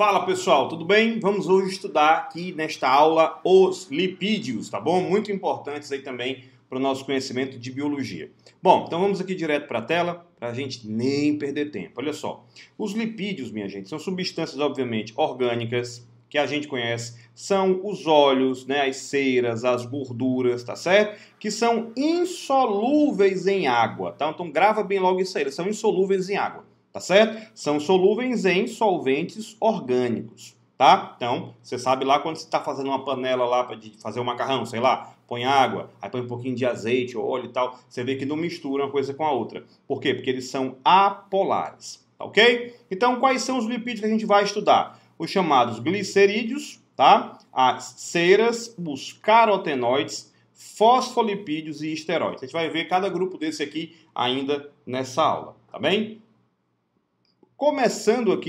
Fala pessoal, tudo bem? Vamos hoje estudar aqui nesta aula os lipídios, tá bom? Muito importantes aí também para o nosso conhecimento de biologia. Bom, então vamos aqui direto para a tela, para a gente nem perder tempo. Olha só, os lipídios, minha gente, são substâncias obviamente orgânicas, que a gente conhece, são os óleos, né, as ceras, as gorduras, tá certo? Que são insolúveis em água, tá? Então grava bem logo isso aí, eles são insolúveis em água. Tá certo? São solúveis em solventes orgânicos, tá? Então, você sabe lá quando você está fazendo uma panela lá para fazer um macarrão, sei lá, põe água, aí põe um pouquinho de azeite, óleo e tal, você vê que não mistura uma coisa com a outra. Por quê? Porque eles são apolares, tá ok? Então, quais são os lipídios que a gente vai estudar? Os chamados glicerídeos, tá? As ceras, os carotenoides, fosfolipídios e esteroides. A gente vai ver cada grupo desse aqui ainda nessa aula, tá bem? Começando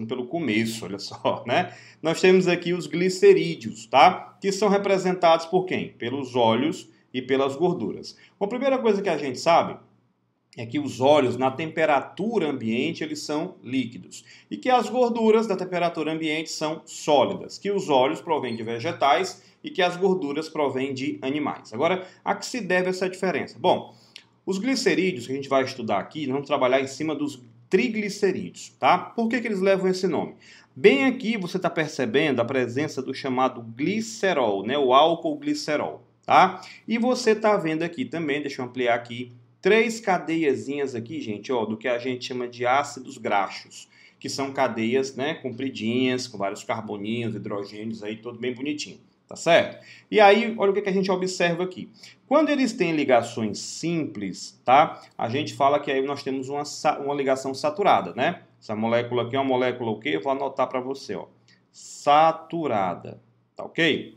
pelo começo, olha só, né? Nós temos aqui os glicerídeos, tá? Que são representados por quem? Pelos óleos e pelas gorduras. A primeira coisa que a gente sabe é que os óleos, na temperatura ambiente, eles são líquidos. E que as gorduras, da temperatura ambiente, são sólidas. Que os óleos provêm de vegetais e que as gorduras provêm de animais. Agora, a que se deve essa diferença? Bom, os glicerídeos que a gente vai estudar aqui, nós vamos trabalhar em cima dos triglicerídeos, tá? Por que eles levam esse nome? Bem aqui você está percebendo a presença do chamado glicerol, né? O álcool glicerol, tá? E você está vendo aqui também, deixa eu ampliar aqui, 3 cadeiazinhas aqui, gente, ó, do que a gente chama de ácidos graxos, que são cadeias, né, compridinhas, com vários carboninhos, hidrogênios aí, tudo bem bonitinho. Tá certo? E aí, olha o que a gente observa aqui. Quando eles têm ligações simples, tá? A gente fala que aí nós temos uma ligação saturada, né? Essa molécula aqui é uma molécula o quê? Eu vou anotar para você, ó. Saturada, tá ok?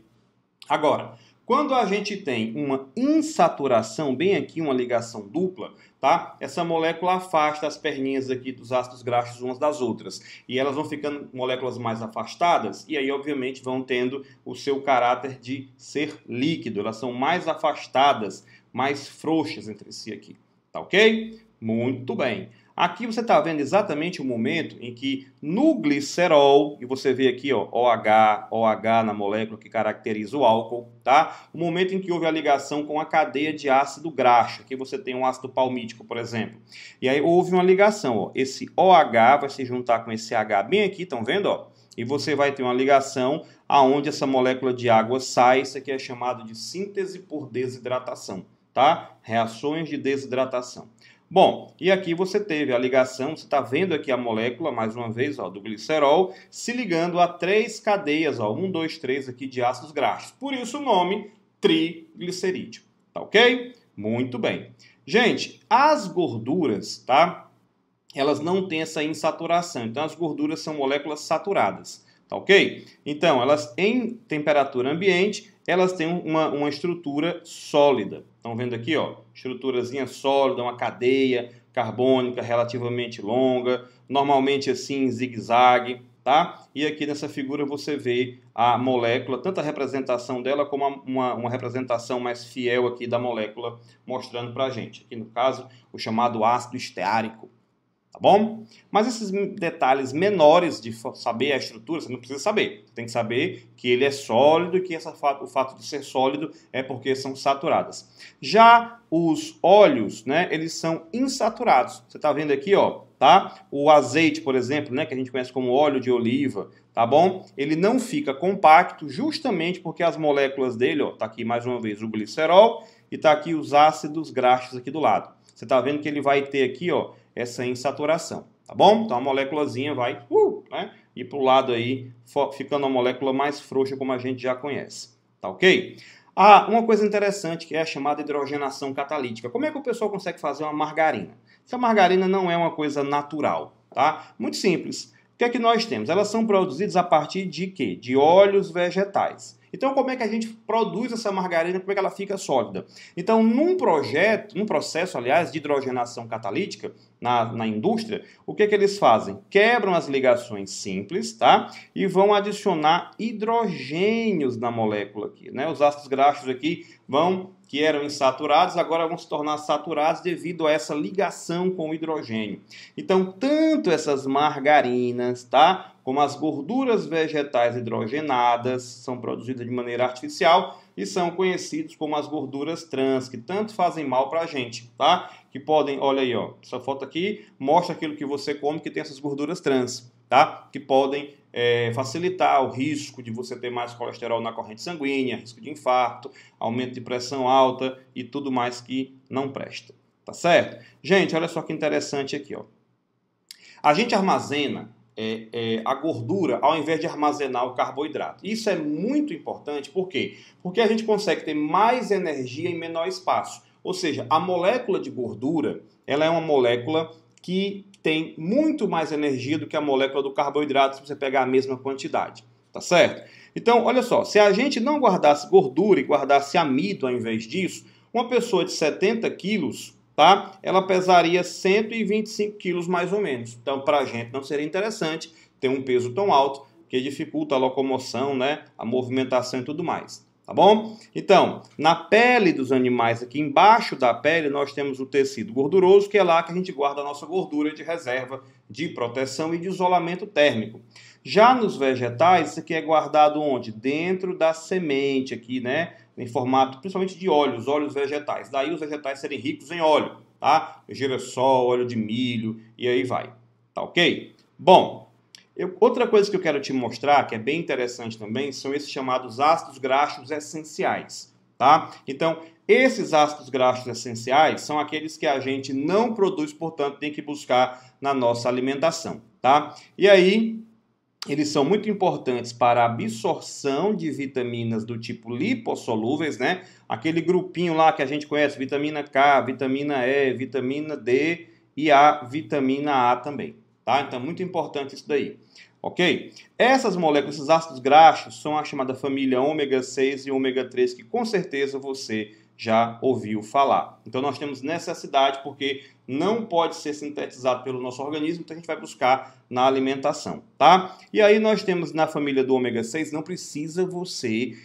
Agora, quando a gente tem uma insaturação, bem aqui uma ligação dupla, tá? Essa molécula afasta as perninhas aqui dos ácidos graxos umas das outras. E elas vão ficando moléculas mais afastadas e aí, obviamente, vão tendo o seu caráter de ser líquido. Elas são mais afastadas, mais frouxas entre si aqui. Tá ok? Muito bem. Aqui você está vendo exatamente o momento em que no glicerol, e você vê aqui ó, OH na molécula que caracteriza o álcool, tá? O momento em que houve a ligação com a cadeia de ácido graxo, aqui você tem um ácido palmítico, por exemplo. E aí houve uma ligação, ó, esse OH vai se juntar com esse H bem aqui, estão vendo? Ó? E você vai ter uma ligação aonde essa molécula de água sai, isso aqui é chamado de síntese por desidratação, tá? Reações de desidratação. Bom, e aqui você teve a ligação, você está vendo aqui a molécula, mais uma vez, ó, do glicerol, se ligando a 3 cadeias, ó, 1, 2, 3 aqui de ácidos graxos. Por isso o nome triglicerídeo, tá ok? Muito bem. Gente, as gorduras, tá? Elas não têm essa insaturação, então as gorduras são moléculas saturadas, tá ok? Então, elas em temperatura ambiente, elas têm uma estrutura sólida. Estão vendo aqui, ó, estruturazinha sólida, uma cadeia carbônica relativamente longa, normalmente assim em zigue-zague, tá? E aqui nessa figura você vê a molécula, tanto a representação dela como uma representação mais fiel aqui da molécula mostrando pra gente. Aqui no caso, o chamado ácido esteárico. Tá bom? Mas esses detalhes menores de saber a estrutura, você não precisa saber. Você tem que saber que ele é sólido e que o fato de ser sólido é porque são saturadas. Já os óleos, né, eles são insaturados. Você está vendo aqui, ó, tá? O azeite, por exemplo, né, que a gente conhece como óleo de oliva, tá bom? Ele não fica compacto justamente porque as moléculas dele, ó, tá aqui mais uma vez o glicerol e tá aqui os ácidos graxos aqui do lado. Você está vendo que ele vai ter aqui, ó, essa insaturação, tá bom? Então a moléculazinha vai né, ir para o lado aí, ficando uma molécula mais frouxa, como a gente já conhece, tá ok? Ah, uma coisa interessante que é a chamada hidrogenação catalítica. Como é que o pessoal consegue fazer uma margarina? Essa margarina não é uma coisa natural, tá? Muito simples. O que é que nós temos? Elas são produzidas a partir de quê? De óleos vegetais. Então, como é que a gente produz essa margarina? Como é que ela fica sólida? Então, num processo, aliás, de hidrogenação catalítica na indústria, o que é que eles fazem? Quebram as ligações simples, tá? E vão adicionar hidrogênios na molécula aqui, né? Os ácidos graxos aqui que eram insaturados, agora vão se tornar saturados devido a essa ligação com o hidrogênio. Então, tanto essas margarinas, tá? Como as gorduras vegetais hidrogenadas são produzidas de maneira artificial e são conhecidos como as gorduras trans, que tanto fazem mal para a gente, tá? Que podem, olha aí, ó, essa foto aqui mostra aquilo que você come que tem essas gorduras trans, tá? Que podem facilitar o risco de você ter mais colesterol na corrente sanguínea, risco de infarto, aumento de pressão alta e tudo mais que não presta, tá certo? Gente, olha só que interessante aqui, ó. A gente armazena a gordura ao invés de armazenar o carboidrato. Isso é muito importante, por quê? Porque a gente consegue ter mais energia em menor espaço. Ou seja, a molécula de gordura, ela é uma molécula que tem muito mais energia do que a molécula do carboidrato se você pegar a mesma quantidade, tá certo? Então, olha só, se a gente não guardasse gordura e guardasse amido ao invés disso, uma pessoa de 70 quilos, tá? Ela pesaria 125 quilos mais ou menos. Então, para a gente não seria interessante ter um peso tão alto, que dificulta a locomoção, né? A movimentação e tudo mais. Tá bom? Então, na pele dos animais, aqui embaixo da pele, nós temos o tecido gorduroso, que é lá que a gente guarda a nossa gordura de reserva, de proteção e de isolamento térmico. Já nos vegetais, isso aqui é guardado onde? Dentro da semente aqui, né? Em formato principalmente de óleos vegetais. Daí os vegetais serem ricos em óleo, tá? Girassol, óleo de milho e aí vai. Tá ok? Bom, outra coisa que eu quero te mostrar, que é bem interessante também, são esses chamados ácidos graxos essenciais, tá? Então, esses ácidos graxos essenciais são aqueles que a gente não produz, portanto, tem que buscar na nossa alimentação, tá? E aí, eles são muito importantes para a absorção de vitaminas do tipo lipossolúveis, né? Aquele grupinho lá que a gente conhece, vitamina K, vitamina E, vitamina D e a vitamina A também, tá? Então, muito importante isso daí, ok? Essas moléculas, esses ácidos graxos, são a chamada família ômega 6 e ômega 3, que com certeza você já ouviu falar. Então, nós temos necessidade, porque não pode ser sintetizado pelo nosso organismo, então a gente vai buscar na alimentação, tá? E aí nós temos na família do ômega 6, não precisa você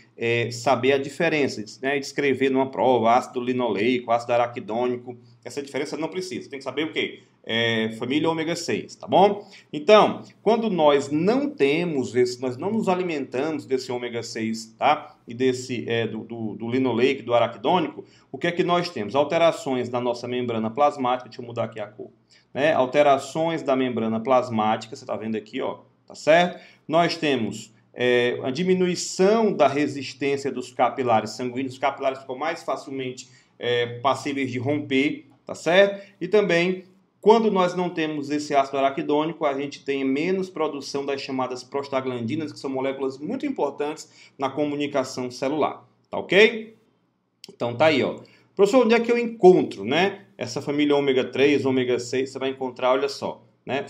saber a diferença, né? Descrever numa prova, ácido linoleico, ácido araquidônico, essa diferença não precisa, tem que saber o quê? Família ômega 6, tá bom? Então, quando nós não temos nós não nos alimentamos desse ômega 6, tá? E desse do linoleico, do araquidônico, o que é que nós temos? Alterações na nossa membrana plasmática, deixa eu mudar aqui a cor, né? Alterações da membrana plasmática, você está vendo aqui, ó, tá certo? Nós temos a diminuição da resistência dos capilares sanguíneos, os capilares ficam mais facilmente passíveis de romper, tá certo? E também, quando nós não temos esse ácido araquidônico, a gente tem menos produção das chamadas prostaglandinas, que são moléculas muito importantes na comunicação celular, tá ok? Então tá aí, ó. Professor, onde é que eu encontro, né? Essa família ômega 3, ômega 6, você vai encontrar, olha só, né?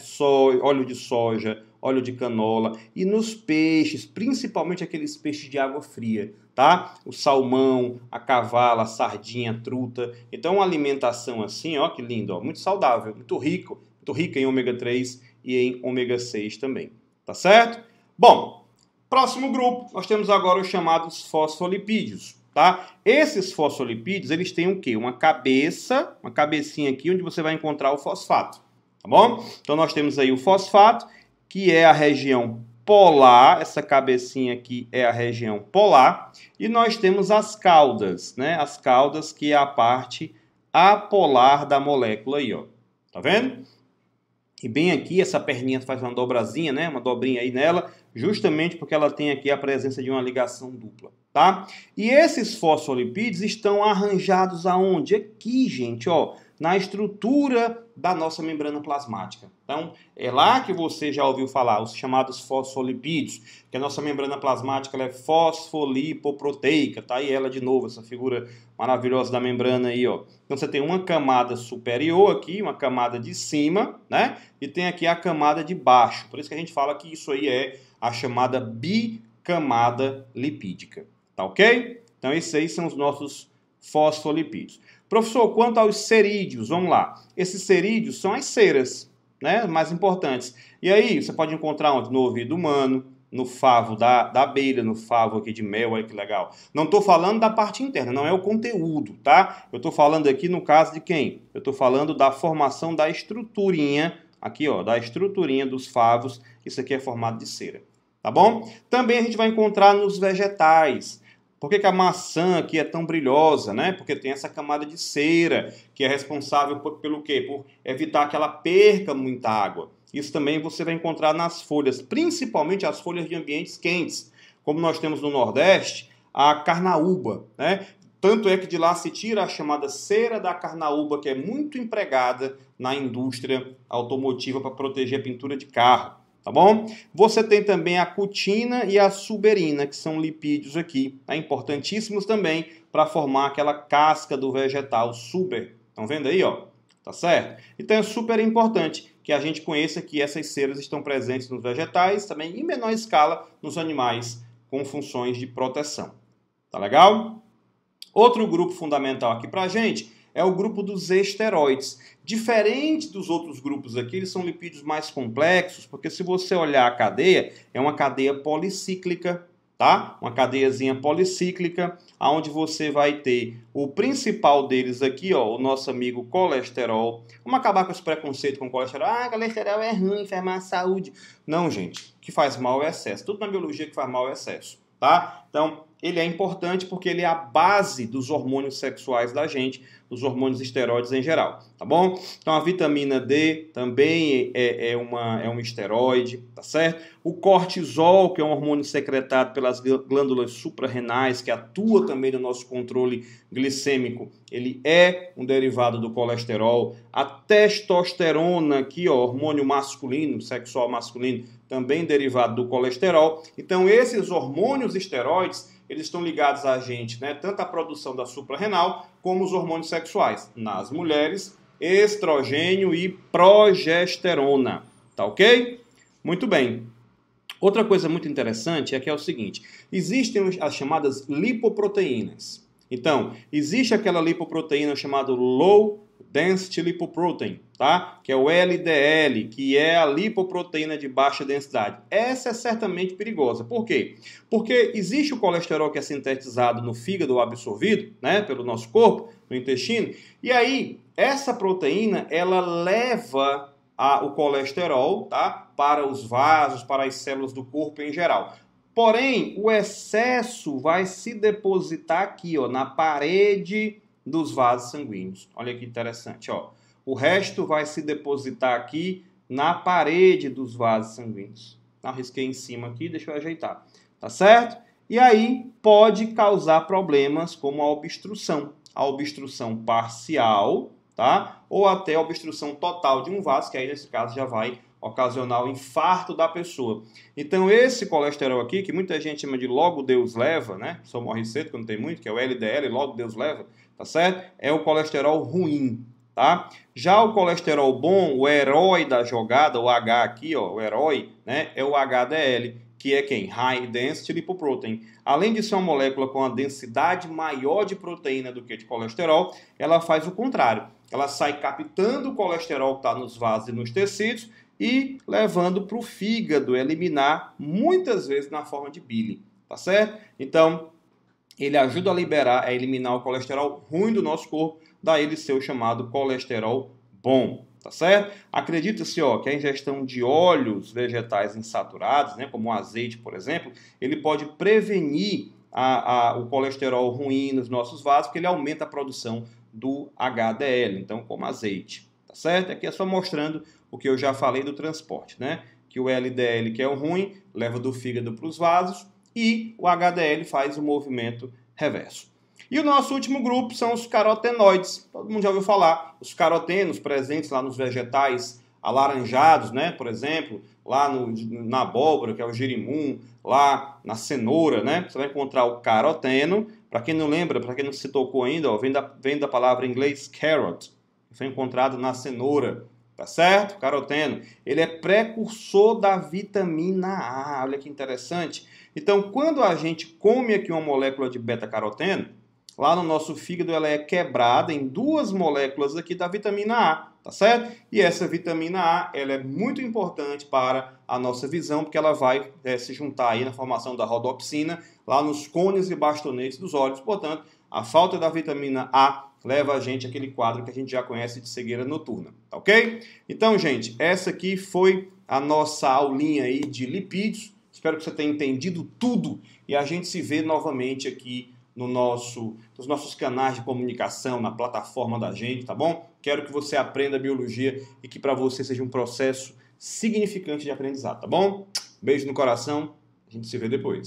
Óleo de soja, óleo de canola e nos peixes, principalmente aqueles peixes de água fria, tá? O salmão, a cavala, a sardinha, a truta. Então, uma alimentação assim, ó, que lindo, ó, muito saudável, muito rica em ômega 3 e em ômega 6 também, tá certo? Bom, próximo grupo, nós temos agora os chamados fosfolipídios. Tá? Esses fosfolipídios, eles têm o quê? Uma cabecinha aqui, onde você vai encontrar o fosfato, tá bom? Então, nós temos aí o fosfato, que é a região polar, essa cabecinha aqui é a região polar, e nós temos as caudas, né? As caudas, que é a parte apolar da molécula aí, ó. Tá vendo? E bem aqui, essa perninha faz uma dobrazinha, né? Uma dobrinha aí nela, justamente porque ela tem aqui a presença de uma ligação dupla, tá? E esses fosfolipídios estão arranjados aonde? Aqui, gente, ó, na estrutura da nossa membrana plasmática. Então, é lá que você já ouviu falar, os chamados fosfolipídios, que a nossa membrana plasmática ela é fosfolipoproteica, tá aí ela de novo, essa figura maravilhosa da membrana aí, ó. Então, você tem uma camada superior aqui, uma camada de cima, né? E tem aqui a camada de baixo. Por isso que a gente fala que isso aí é a chamada bicamada lipídica, tá ok? Então, esses aí são os nossos fosfolipídios. Professor, quanto aos cerídeos, vamos lá. Esses cerídeos são as ceras, né, mais importantes. E aí, você pode encontrar onde? No ouvido humano, no favo da abelha, no favo aqui de mel, olha que legal. Não estou falando da parte interna, não é o conteúdo, tá? Eu estou falando aqui no caso de quem? Eu estou falando da formação da estruturinha aqui, ó, da estruturinha dos favos, isso aqui é formado de cera, tá bom? Também a gente vai encontrar nos vegetais. Por que a maçã aqui é tão brilhosa, né? Porque tem essa camada de cera, que é responsável pelo quê? Por evitar que ela perca muita água. Isso também você vai encontrar nas folhas, principalmente as folhas de ambientes quentes, como nós temos no Nordeste, a carnaúba, né? Tanto é que de lá se tira a chamada cera da carnaúba, que é muito empregada na indústria automotiva para proteger a pintura de carro. Tá bom? Você tem também a cutina e a suberina, que são lipídios aqui, tá? Importantíssimos também para formar aquela casca do vegetal suber. Estão vendo aí, ó? Tá certo? Então é super importante que a gente conheça que essas ceras estão presentes nos vegetais, também em menor escala nos animais com funções de proteção. Tá legal? Outro grupo fundamental aqui para a gente é o grupo dos esteroides. Diferente dos outros grupos aqui, eles são lipídios mais complexos, porque se você olhar a cadeia, é uma cadeia policíclica, tá? Uma cadeiazinha policíclica, onde você vai ter o principal deles aqui, ó, o nosso amigo colesterol. Vamos acabar com esse preconceito com colesterol. Ah, colesterol é ruim, faz mal à saúde. Não, gente. O que faz mal é excesso. Tudo na biologia que faz mal é excesso, tá? Então, ele é importante porque ele é a base dos hormônios sexuais da gente, dos hormônios esteroides em geral, tá bom? Então a vitamina D também é um esteroide, tá certo? O cortisol, que é um hormônio secretado pelas glândulas suprarrenais, que atua também no nosso controle glicêmico, ele é um derivado do colesterol. A testosterona, aqui, ó, hormônio masculino, sexual masculino, também derivado do colesterol. Então esses hormônios esteroides, eles estão ligados a gente, né? Tanto a produção da suprarrenal como os hormônios sexuais. Nas mulheres, estrogênio e progesterona. Tá ok? Muito bem. Outra coisa muito interessante é que é o seguinte: existem as chamadas lipoproteínas. Então, existe aquela lipoproteína chamada Low Density Lipoprotein, tá? Que é o LDL, que é a lipoproteína de baixa densidade. Essa é certamente perigosa. Por quê? Porque existe o colesterol que é sintetizado no fígado ou absorvido, né, pelo nosso corpo, no intestino, e aí essa proteína, ela leva o colesterol, tá, para os vasos, para as células do corpo em geral. Porém, o excesso vai se depositar aqui, ó, na parede dos vasos sanguíneos. Olha que interessante, ó. O resto vai se depositar aqui na parede dos vasos sanguíneos. Não, risquei em cima aqui, deixa eu ajeitar. Tá certo? E aí pode causar problemas como a obstrução parcial, tá? Ou até a obstrução total de um vaso, que aí nesse caso já vai ocasionar o infarto da pessoa. Então esse colesterol aqui, que muita gente chama de logo Deus leva, né? Só morre cedo quando tem muito, que é o LDL, logo Deus leva, tá certo? É o colesterol ruim, tá? Já o colesterol bom, o herói da jogada, o H aqui, ó, o herói, né? É o HDL, que é quem? High Density Lipoprotein. Além de ser uma molécula com a densidade maior de proteína do que de colesterol, ela faz o contrário. Ela sai captando o colesterol que está nos vasos e nos tecidos e levando para o fígado eliminar, muitas vezes na forma de bile, tá certo? Então, ele ajuda a eliminar o colesterol ruim do nosso corpo, daí ele ser o chamado colesterol bom, tá certo? Acredita-se, ó, que a ingestão de óleos vegetais insaturados, né, como o azeite, por exemplo, ele pode prevenir o colesterol ruim nos nossos vasos, porque ele aumenta a produção do HDL, então como azeite, tá certo? Aqui é só mostrando o que eu já falei do transporte, né? Que o LDL, que é o ruim, leva do fígado para os vasos e o HDL faz o movimento reverso. E o nosso último grupo são os carotenoides. Todo mundo já ouviu falar. Os carotenos presentes lá nos vegetais alaranjados, né? Por exemplo, lá na abóbora, que é o girimum, lá na cenoura, né? Você vai encontrar o caroteno. Para quem não lembra, para quem não se tocou ainda, ó, vem da palavra em inglês carrot. Foi encontrado na cenoura. Tá certo? Caroteno. Ele é precursor da vitamina A. Olha que interessante. Então, quando a gente come aqui uma molécula de beta-caroteno, lá no nosso fígado ela é quebrada em duas moléculas aqui da vitamina A, tá certo? E essa vitamina A, ela é muito importante para a nossa visão, porque ela vai se juntar aí na formação da rodopsina, lá nos cones e bastonetes dos olhos. Portanto, a falta da vitamina A leva a gente àquele quadro que a gente já conhece de cegueira noturna, tá ok? Então, gente, essa aqui foi a nossa aulinha aí de lipídios. Espero que você tenha entendido tudo e a gente se vê novamente aqui nos nossos canais de comunicação, na plataforma da gente, tá bom? Quero que você aprenda biologia e que para você seja um processo significante de aprendizado, tá bom? Beijo no coração, a gente se vê depois.